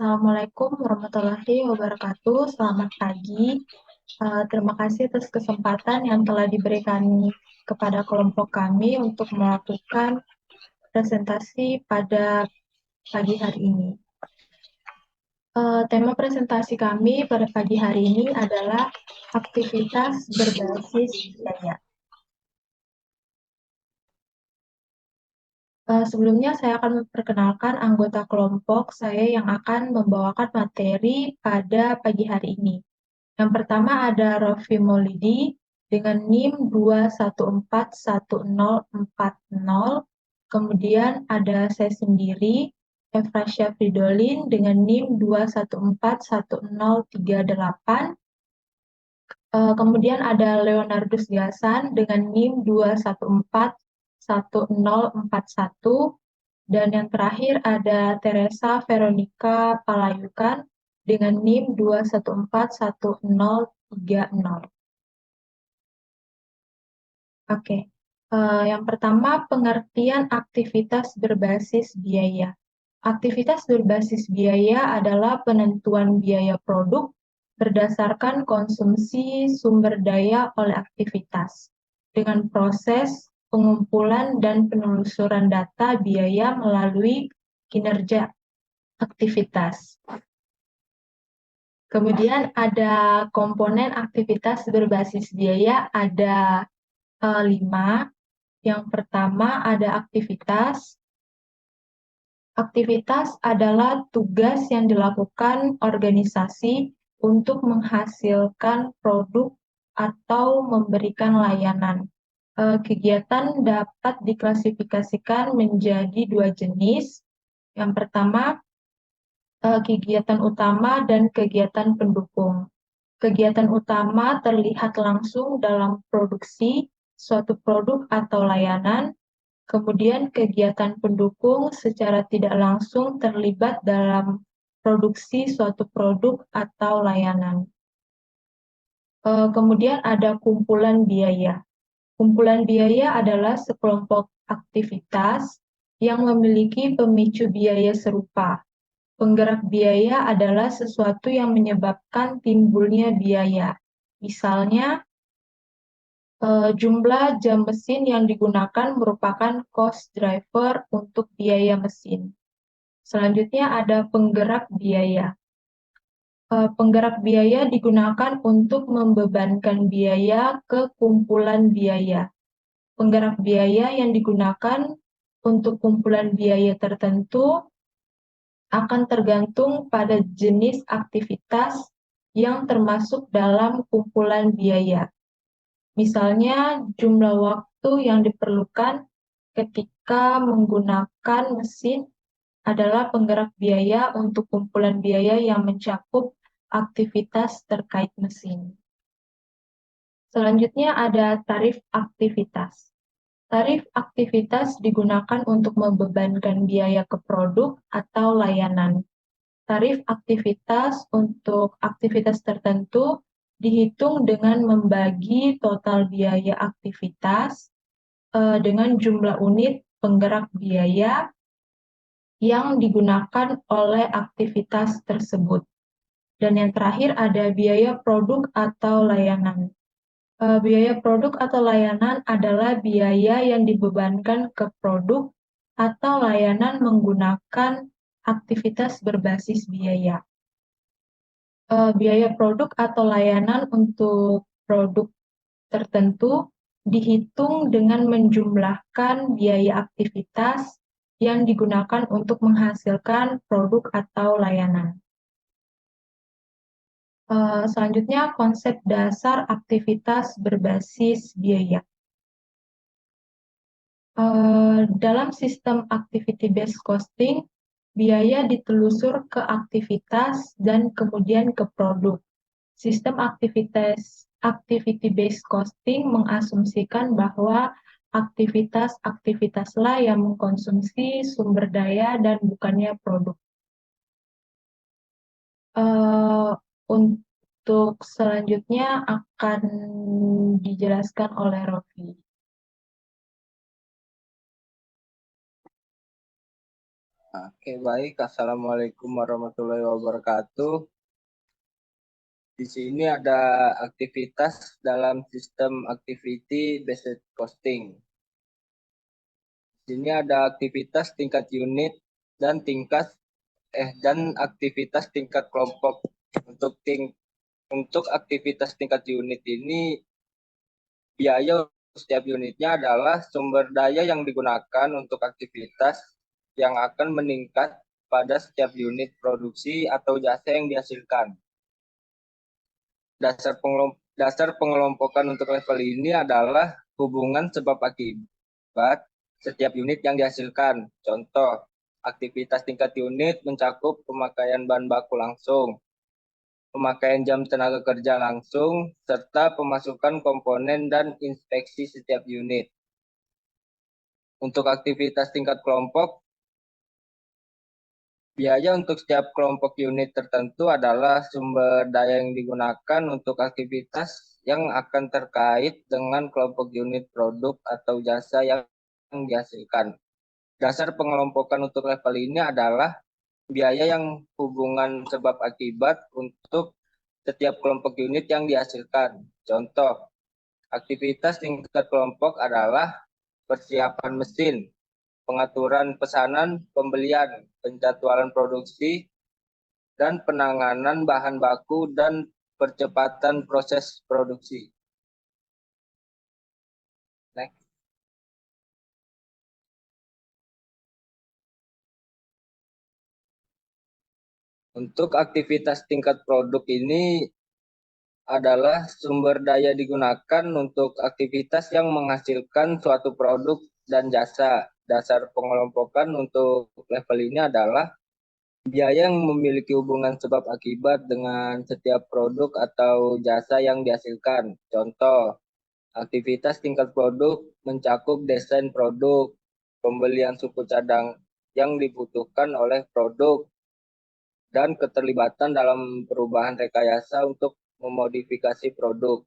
Assalamualaikum warahmatullahi wabarakatuh. Selamat pagi. Terima kasih atas kesempatan yang telah diberikan kepada kelompok kami untuk melakukan presentasi pada pagi hari ini. Tema presentasi kami pada pagi hari ini adalah aktivitas berbasis biaya. Sebelumnya saya akan memperkenalkan anggota kelompok saya yang akan membawakan materi pada pagi hari ini. Yang pertama ada Rofi Maulidi dengan NIM 2141040. Kemudian ada saya sendiri, Efrasya Fridolin dengan NIM 2141038. Kemudian ada Leonardus Gasan dengan NIM 2141041. Dan yang terakhir ada Teresa Veronica Palayukan dengan NIM 2141030. Oke, yang pertama pengertian aktivitas berbasis biaya. Aktivitas berbasis biaya adalah penentuan biaya produk berdasarkan konsumsi sumber daya oleh aktivitas, dengan proses pengumpulan dan penelusuran data biaya melalui kinerja aktivitas. Kemudian ada komponen aktivitas berbasis biaya, ada 5. Yang pertama ada aktivitas. Aktivitas adalah tugas yang dilakukan organisasi untuk menghasilkan produk atau memberikan layanan. Kegiatan dapat diklasifikasikan menjadi 2 jenis. Yang pertama, kegiatan utama dan kegiatan pendukung. Kegiatan utama terlihat langsung dalam produksi suatu produk atau layanan. Kemudian kegiatan pendukung secara tidak langsung terlibat dalam produksi suatu produk atau layanan. Kemudian ada kumpulan biaya. Kumpulan biaya adalah sekelompok aktivitas yang memiliki pemicu biaya serupa. Penggerak biaya adalah sesuatu yang menyebabkan timbulnya biaya. Misalnya, jumlah jam mesin yang digunakan merupakan cost driver untuk biaya mesin. Selanjutnya ada penggerak biaya. Penggerak biaya digunakan untuk membebankan biaya ke kumpulan biaya. Penggerak biaya yang digunakan untuk kumpulan biaya tertentu akan tergantung pada jenis aktivitas yang termasuk dalam kumpulan biaya. Misalnya, jumlah waktu yang diperlukan ketika menggunakan mesin adalah penggerak biaya untuk kumpulan biaya yang mencakup aktivitas terkait mesin. Selanjutnya ada tarif aktivitas. Tarif aktivitas digunakan untuk membebankan biaya ke produk atau layanan. Tarif aktivitas untuk aktivitas tertentu dihitung dengan membagi total biaya aktivitas dengan jumlah unit penggerak biaya yang digunakan oleh aktivitas tersebut. Dan yang terakhir ada biaya produk atau layanan. Biaya produk atau layanan adalah biaya yang dibebankan ke produk atau layanan menggunakan aktivitas berbasis biaya. Biaya produk atau layanan untuk produk tertentu dihitung dengan menjumlahkan biaya aktivitas yang digunakan untuk menghasilkan produk atau layanan. Selanjutnya, konsep dasar aktivitas berbasis biaya. Dalam sistem activity-based costing, biaya ditelusur ke aktivitas dan kemudian ke produk. Sistem activity-based costing mengasumsikan bahwa aktivitas-aktivitaslah yang mengkonsumsi sumber daya dan bukannya produk. Untuk selanjutnya akan dijelaskan oleh Rofi. Oke, baik. Assalamualaikum warahmatullahi wabarakatuh. Di sini ada aktivitas dalam sistem activity based costing. Di sini ada aktivitas tingkat unit dan aktivitas tingkat kelompok. Untuk aktivitas tingkat unit ini, biaya setiap unitnya adalah sumber daya yang digunakan untuk aktivitas yang akan meningkat pada setiap unit produksi atau jasa yang dihasilkan. Dasar pengelompokan untuk level ini adalah hubungan sebab akibat setiap unit yang dihasilkan. Contoh, aktivitas tingkat unit mencakup pemakaian bahan baku langsung, pemakaian jam tenaga kerja langsung, serta pemasukan komponen dan inspeksi setiap unit. Untuk aktivitas tingkat kelompok, biaya untuk setiap kelompok unit tertentu adalah sumber daya yang digunakan untuk aktivitas yang akan terkait dengan kelompok unit produk atau jasa yang dihasilkan. Dasar pengelompokan untuk level ini adalah biaya yang hubungan sebab akibat untuk setiap kelompok unit yang dihasilkan. Contoh, aktivitas tingkat kelompok adalah persiapan mesin, pengaturan pesanan, pembelian, penjadwalan produksi, dan penanganan bahan baku dan percepatan proses produksi. Next. Untuk aktivitas tingkat produk ini adalah sumber daya digunakan untuk aktivitas yang menghasilkan suatu produk dan jasa. Dasar pengelompokan untuk level ini adalah biaya yang memiliki hubungan sebab akibat dengan setiap produk atau jasa yang dihasilkan. Contoh, aktivitas tingkat produk mencakup desain produk, pembelian suku cadang yang dibutuhkan oleh produk, dan keterlibatan dalam perubahan rekayasa untuk memodifikasi produk.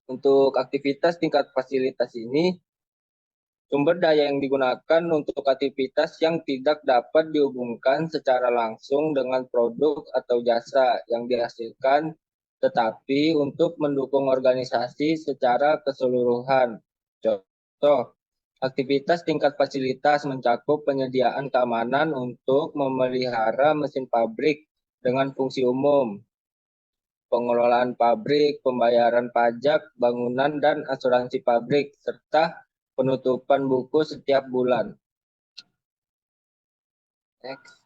Untuk aktivitas tingkat fasilitas ini, sumber daya yang digunakan untuk aktivitas yang tidak dapat dihubungkan secara langsung dengan produk atau jasa yang dihasilkan, tetapi untuk mendukung organisasi secara keseluruhan. Contoh, aktivitas tingkat fasilitas mencakup penyediaan keamanan untuk memelihara mesin pabrik dengan fungsi umum, pengelolaan pabrik, pembayaran pajak, bangunan, dan asuransi pabrik, serta penutupan buku setiap bulan. Next.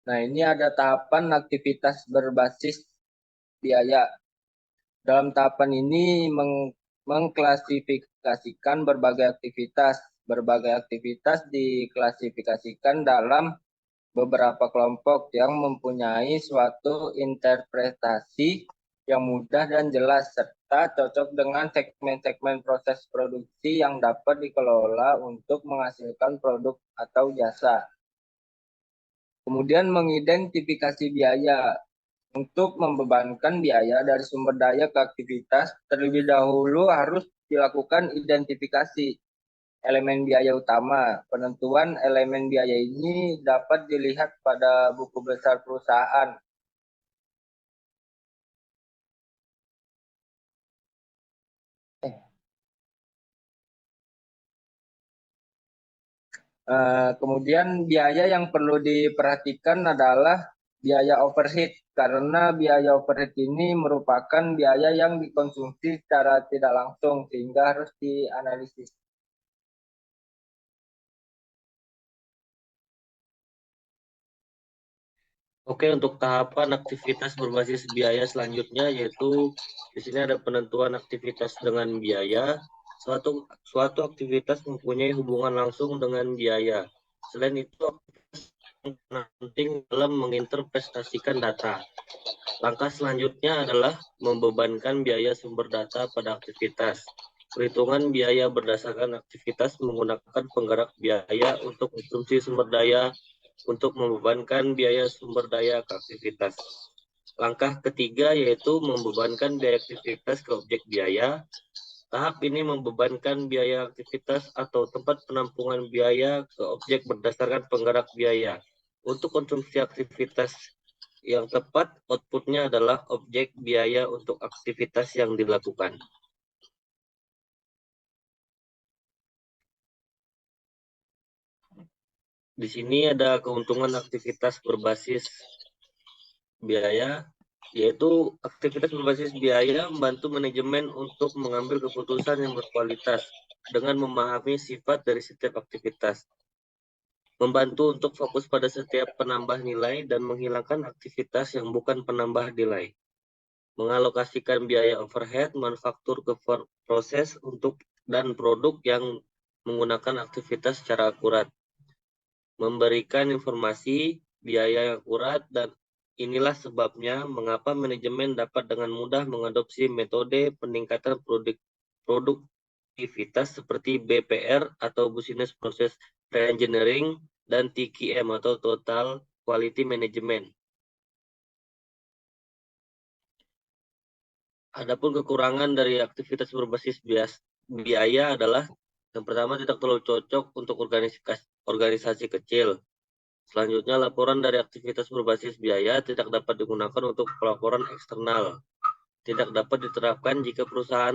Nah, ini ada tahapan aktivitas berbasis biaya. Dalam tahapan ini mengklasifikasikan berbagai aktivitas. Berbagai aktivitas diklasifikasikan dalam beberapa kelompok yang mempunyai suatu interpretasi yang mudah dan jelas serta cocok dengan segmen-segmen proses produksi yang dapat dikelola untuk menghasilkan produk atau jasa. Kemudian mengidentifikasi biaya. Untuk membebankan biaya dari sumber daya ke aktivitas, terlebih dahulu harus dilakukan identifikasi elemen biaya utama. Penentuan elemen biaya ini dapat dilihat pada buku besar perusahaan. Kemudian biaya yang perlu diperhatikan adalah biaya overhead, karena biaya overhead ini merupakan biaya yang dikonsumsi secara tidak langsung, sehingga harus dianalisis. Oke, untuk tahapan aktivitas berbasis biaya selanjutnya yaitu di sini ada penentuan aktivitas dengan biaya. Suatu aktivitas mempunyai hubungan langsung dengan biaya. Selain itu, penting dalam menginterpretasikan data. Langkah selanjutnya adalah membebankan biaya sumber data pada aktivitas. Perhitungan biaya berdasarkan aktivitas menggunakan penggerak biaya untuk konsumsi sumber daya untuk membebankan biaya sumber daya ke aktivitas. Langkah ketiga yaitu membebankan biaya aktivitas ke objek biaya. Tahap ini membebankan biaya aktivitas atau tempat penampungan biaya ke objek berdasarkan penggerak biaya. Untuk konsumsi aktivitas yang tepat, outputnya adalah objek biaya untuk aktivitas yang dilakukan. Di sini ada keuntungan aktivitas berbasis biaya, yaitu aktivitas berbasis biaya membantu manajemen untuk mengambil keputusan yang berkualitas dengan memahami sifat dari setiap aktivitas, membantu untuk fokus pada setiap penambah nilai dan menghilangkan aktivitas yang bukan penambah nilai, mengalokasikan biaya overhead manufaktur ke proses untuk dan produk yang menggunakan aktivitas secara akurat, memberikan informasi biaya yang akurat, dan inilah sebabnya mengapa manajemen dapat dengan mudah mengadopsi metode peningkatan produktivitas seperti BPR atau Business Process Reengineering dan TQM atau Total Quality Management. Adapun kekurangan dari aktivitas berbasis biaya adalah yang pertama, tidak terlalu cocok untuk organisasi kecil. Selanjutnya, laporan dari aktivitas berbasis biaya tidak dapat digunakan untuk pelaporan eksternal. Tidak dapat diterapkan jika perusahaan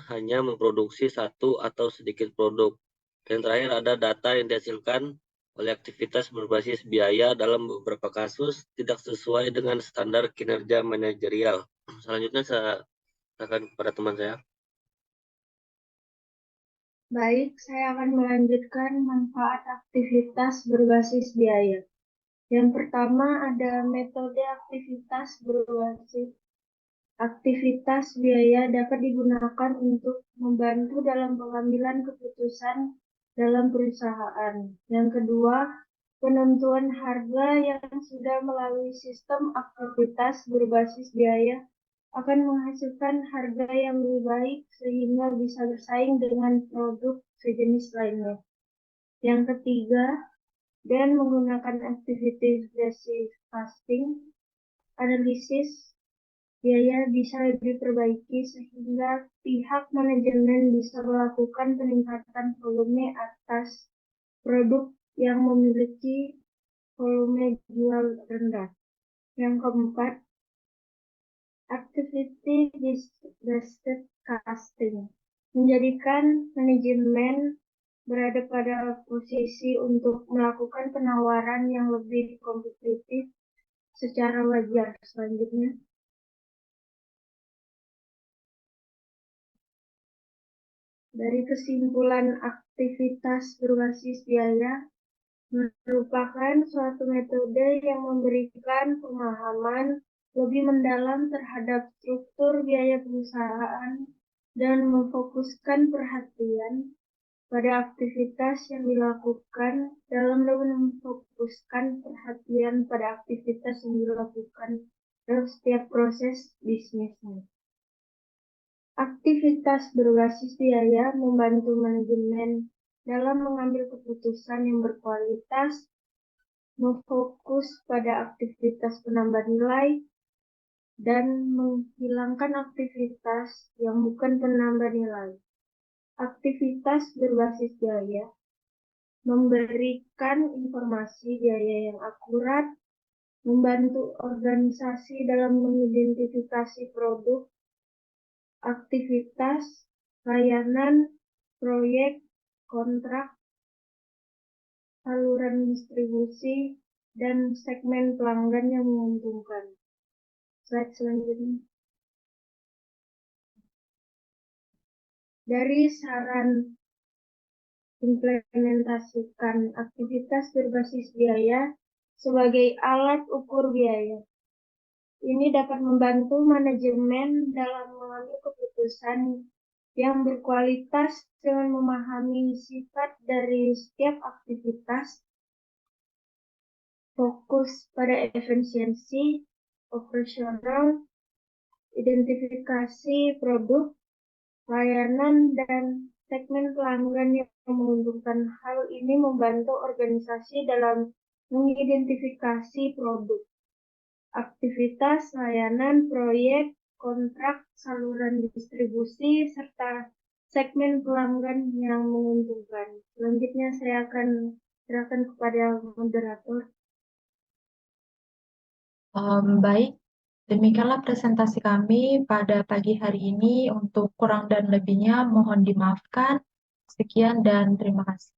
hanya memproduksi satu atau sedikit produk. Dan terakhir, ada data yang dihasilkan oleh aktivitas berbasis biaya dalam beberapa kasus tidak sesuai dengan standar kinerja manajerial. Selanjutnya saya akan kepada teman saya. Baik, saya akan melanjutkan manfaat aktivitas berbasis biaya. Yang pertama ada metode aktivitas berbasis. Aktivitas biaya dapat digunakan untuk membantu dalam pengambilan keputusan dalam perusahaan. Yang kedua, penentuan harga yang sudah melalui sistem aktivitas berbasis biaya akan menghasilkan harga yang lebih baik sehingga bisa bersaing dengan produk sejenis lainnya. Yang ketiga, dan menggunakan activity basis costing, analisis biaya bisa diperbaiki sehingga pihak manajemen bisa melakukan peningkatan volume atas produk yang memiliki volume jual rendah. Yang keempat, activity based costing menjadikan manajemen berada pada posisi untuk melakukan penawaran yang lebih kompetitif secara wajar. Selanjutnya, dari kesimpulan, aktivitas berbasis biaya merupakan suatu metode yang memberikan pemahaman lebih mendalam terhadap struktur biaya perusahaan dan memfokuskan perhatian pada aktivitas yang dilakukan dalam setiap proses bisnisnya. Aktivitas berbasis biaya membantu manajemen dalam mengambil keputusan yang berkualitas, memfokus pada aktivitas penambah nilai, dan menghilangkan aktivitas yang bukan penambah nilai. Aktivitas berbasis biaya memberikan informasi biaya yang akurat, membantu organisasi dalam mengidentifikasi produk, aktivitas, layanan, proyek, kontrak, saluran distribusi, dan segmen pelanggan yang menguntungkan. Slide selanjutnya. Dari saran implementasikan aktivitas berbasis biaya sebagai alat ukur biaya. Ini dapat membantu manajemen dalam mengambil keputusan yang berkualitas dengan memahami sifat dari setiap aktivitas, fokus pada efisiensi operasional, identifikasi produk, layanan, dan segmen pelanggan yang menguntungkan. Hal ini membantu organisasi dalam mengidentifikasi produk, aktivitas, layanan, proyek, kontrak, saluran distribusi, serta segmen pelanggan yang menguntungkan. Selanjutnya saya akan serahkan kepada moderator. Baik, demikianlah presentasi kami pada pagi hari ini. Untuk kurang dan lebihnya mohon dimaafkan. Sekian dan terima kasih.